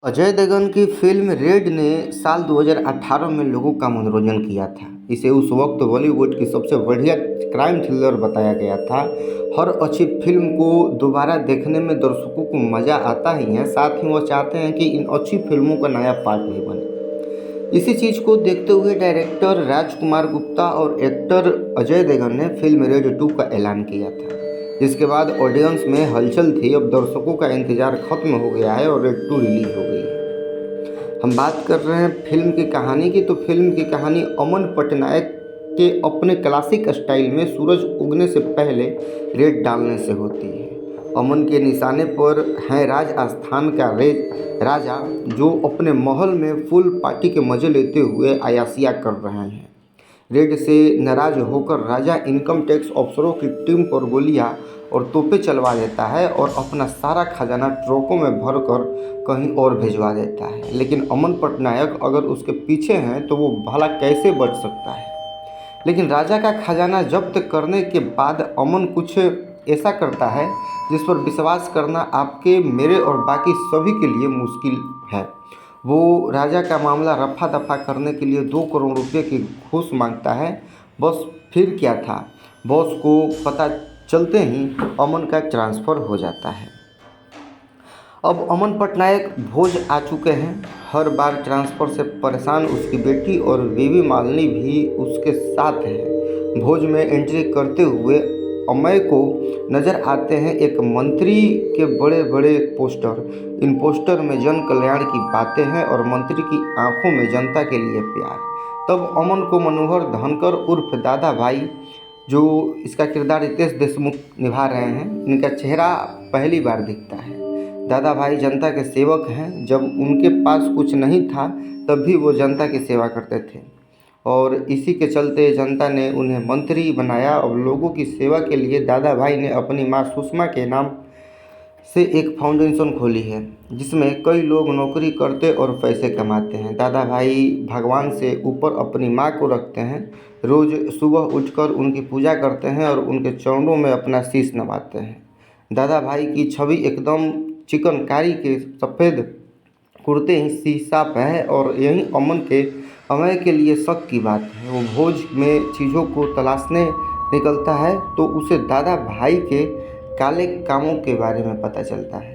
अजय देवगन की film red ने साल 2018 में लोगों का मनोरंजन किया था। इसे उस वक्त बॉलीवुड की सबसे बढ़िया क्राइम थ्रिलर बताया गया था। हर अच्छी फ़िल्म को दोबारा देखने में दर्शकों को मज़ा आता ही है, साथ ही वो चाहते हैं कि इन अच्छी फ़िल्मों का नया पार्ट भी बने। इसी चीज़ को देखते हुए डायरेक्टर राजकुमार गुप्ता और एक्टर अजय देवगन ने फ़िल्म रेड 2 का ऐलान किया था, जिसके बाद ऑडियंस में हलचल थी। अब दर्शकों का इंतज़ार खत्म हो गया है और रेड 2 रिलीज़ हो गई है। हम बात कर रहे हैं फिल्म की कहानी की, तो फिल्म की कहानी अमन पटनायक के अपने क्लासिक स्टाइल में सूरज उगने से पहले रेड डालने से होती है। अमन के निशाने पर हैं राज आस्थान का राजा, जो अपने महल में फुल पार्टी के मज़े लेते हुए अय्याशियाँ कर रहे हैं। रेड से नाराज होकर राजा इनकम टैक्स अफसरों की टीम पर गोलियां और तोपें चलवा देता है और अपना सारा खजाना ट्रकों में भरकर कहीं और भिजवा देता है। लेकिन अमन पटनायक अगर उसके पीछे हैं तो वो भला कैसे बच सकता है। लेकिन राजा का खजाना जब्त करने के बाद अमन कुछ ऐसा करता है जिस पर विश्वास करना आपके, मेरे और बाकी सभी के लिए मुश्किल है। वो राजा का मामला रफा दफा करने के लिए 2 करोड़ रुपए की घूस मांगता है। बस फिर क्या था, बॉस को पता चलते ही अमन का ट्रांसफ़र हो जाता है। अब अमन पटनायक भोज आ चुके हैं। हर बार ट्रांसफ़र से परेशान उसकी बेटी और बीवी मालिनी भी उसके साथ है। भोज में एंट्री करते हुए अमय को नज़र आते हैं एक मंत्री के बड़े बड़े पोस्टर। इन पोस्टर में जन कल्याण की बातें हैं और मंत्री की आंखों में जनता के लिए प्यार। तब अमन को मनोहर धनकर उर्फ दादा भाई, जो इसका किरदार रितेश देशमुख निभा रहे हैं, इनका चेहरा पहली बार दिखता है। दादा भाई जनता के सेवक हैं। जब उनके पास कुछ नहीं था तब भी वो जनता की सेवा करते थे और इसी के चलते जनता ने उन्हें मंत्री बनाया। अब लोगों की सेवा के लिए दादा भाई ने अपनी मां सुषमा के नाम से एक फाउंडेशन खोली है, जिसमें कई लोग नौकरी करते और पैसे कमाते हैं। दादा भाई भगवान से ऊपर अपनी माँ को रखते हैं। रोज़ सुबह उठकर उनकी पूजा करते हैं और उनके चरणों में अपना शीश नवाते हैं। दादा भाई की छवि एकदम चिकनकारी के सफ़ेद कुर्ते ही सी साफ है और यही अमय के लिए शक की बात है। वो भोज में चीज़ों को तलाशने निकलता है तो उसे दादा भाई के काले कामों के बारे में पता चलता है।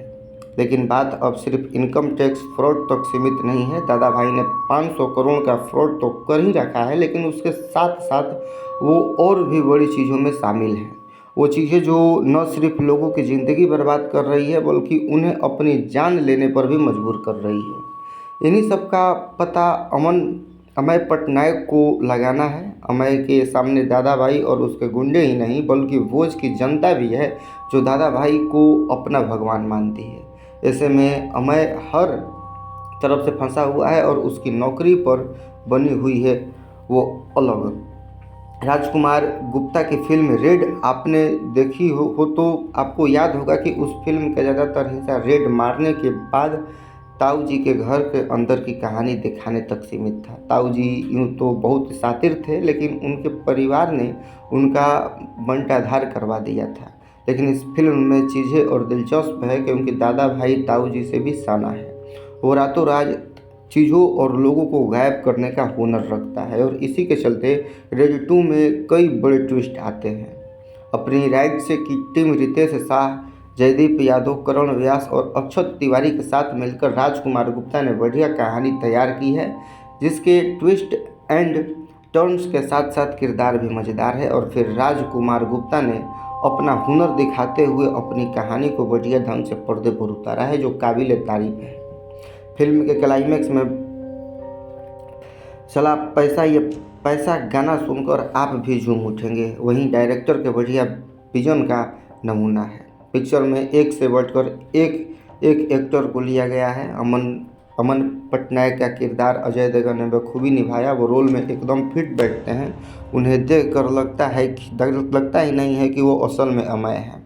लेकिन बात अब सिर्फ इनकम टैक्स फ्रॉड तक सीमित नहीं है। दादा भाई ने 500 करोड़ का फ्रॉड तो कर ही रखा है, लेकिन उसके साथ साथ वो और भी बड़ी चीज़ों में शामिल है। वो चीज़ें जो न सिर्फ लोगों की ज़िंदगी बर्बाद कर रही है बल्कि उन्हें अपनी जान लेने पर भी मजबूर कर रही है। इन्हीं सब का पता अमय पटनायक को लगाना है। अमय के सामने दादा भाई और उसके गुंडे ही नहीं बल्कि भोज की जनता भी है, जो दादा भाई को अपना भगवान मानती है। ऐसे में अमय हर तरफ से फंसा हुआ है और उसकी नौकरी पर बनी हुई है वो अलग। राजकुमार गुप्ता की फिल्म रेड आपने देखी हो तो आपको याद होगा कि उस फिल्म का ज़्यादातर हिस्सा रेड मारने के बाद ताऊ जी के घर के अंदर की कहानी दिखाने तक सीमित था। ताऊ जी यूँ तो बहुत शातिर थे, लेकिन उनके परिवार ने उनका बंटाधार करवा दिया था। लेकिन इस फिल्म में चीज़ें और दिलचस्प है क्योंकि दादा भाई ताऊ जी से भी साना है। वो रातों रात चीज़ों और लोगों को गायब करने का हुनर रखता है और इसी के चलते रेड 2 में कई बड़े ट्विस्ट आते हैं। अपनी राइट से की टीम रितेश शाह, जयदीप यादव, करण व्यास और अक्षत तिवारी के साथ मिलकर राजकुमार गुप्ता ने बढ़िया कहानी तैयार की है, जिसके ट्विस्ट एंड टर्न्स के साथ साथ किरदार भी मज़ेदार है। और फिर राजकुमार गुप्ता ने अपना हुनर दिखाते हुए अपनी कहानी को बढ़िया ढंग से पर्दे पर उतारा है, जो काबिल तारीफ है। फिल्म के क्लाइमैक्स में चला पैसा ये पैसा गाना सुनकर आप भी झूम उठेंगे। वहीं डायरेक्टर के बढ़िया विजन का नमूना है। पिक्चर में एक से बढ़कर एक एक्टर को लिया गया है। अमन पटनायक का किरदार अजय देवगन ने बखूबी निभाया। वो रोल में एकदम फिट बैठते हैं। उन्हें देख कर लगता ही नहीं है कि वो असल में अमय है।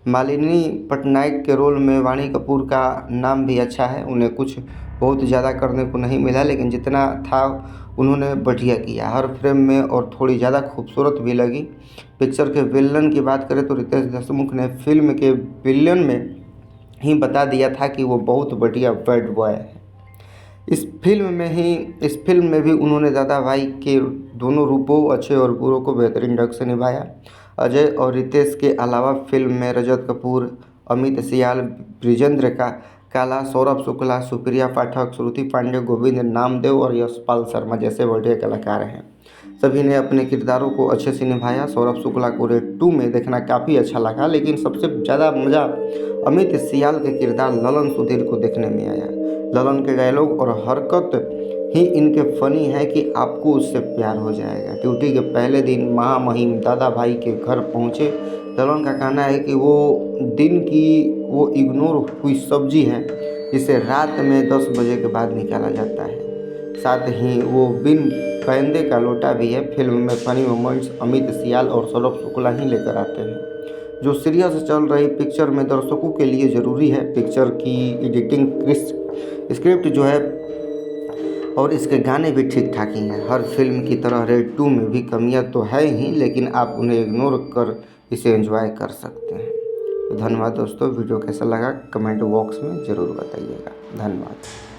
मालिनी पटनायक के रोल में वाणी कपूर का नाम भी अच्छा है। उन्हें कुछ बहुत ज़्यादा करने को नहीं मिला, लेकिन जितना था उन्होंने बढ़िया किया हर फ्रेम में और थोड़ी ज़्यादा खूबसूरत भी लगी। पिक्चर के विलन की बात करें तो रितेश देशमुख ने फिल्म के विलन में ही बता दिया था कि वो बहुत बढ़िया बैड बॉय है। इस फिल्म में भी उन्होंने दादा भाई के दोनों रूपों, अच्छे और बुरों को बेहतरीन ढंग से निभाया। अजय और रितेश के अलावा फिल्म में रजत कपूर, अमित सियाल, ब्रिजेंद्र का काला, सौरभ शुक्ला, सुप्रिया पाठक, श्रुति पांडे, गोविंद नामदेव और यशपाल शर्मा जैसे बढ़िया कलाकार हैं। सभी ने अपने किरदारों को अच्छे से निभाया। सौरभ शुक्ला को रेड 2 में देखना काफ़ी अच्छा लगा, लेकिन सबसे ज़्यादा मज़ा अमित सियाल के किरदार ललन सुधीर को देखने में आया। ललन के डायलॉग और हरकत ही इनके फनी है कि आपको उससे प्यार हो जाएगा। ड्यूटी के पहले दिन महामहिम दादा भाई के घर पहुंचे। ललन का कहना है कि वो दिन की वो इग्नोर हुई सब्जी है जिसे रात में 10 बजे के बाद निकाला जाता है। साथ ही वो बिन पैंदे का लोटा भी है। फिल्म में फनी मोमेंट्स अमित सियाल और सौरभ शुक्ला ही लेकर आते हैं, जो सीरियस चल रही पिक्चर में दर्शकों के लिए ज़रूरी है। पिक्चर की एडिटिंग, स्क्रिप्ट जो है और इसके गाने भी ठीक ठाक ही हैं। हर फिल्म की तरह रेड 2 में भी कमियां तो है ही, लेकिन आप उन्हें इग्नोर कर इसे एंजॉय कर सकते हैं। तो धन्यवाद दोस्तों। वीडियो कैसा लगा कमेंट बॉक्स में ज़रूर बताइएगा। धन्यवाद।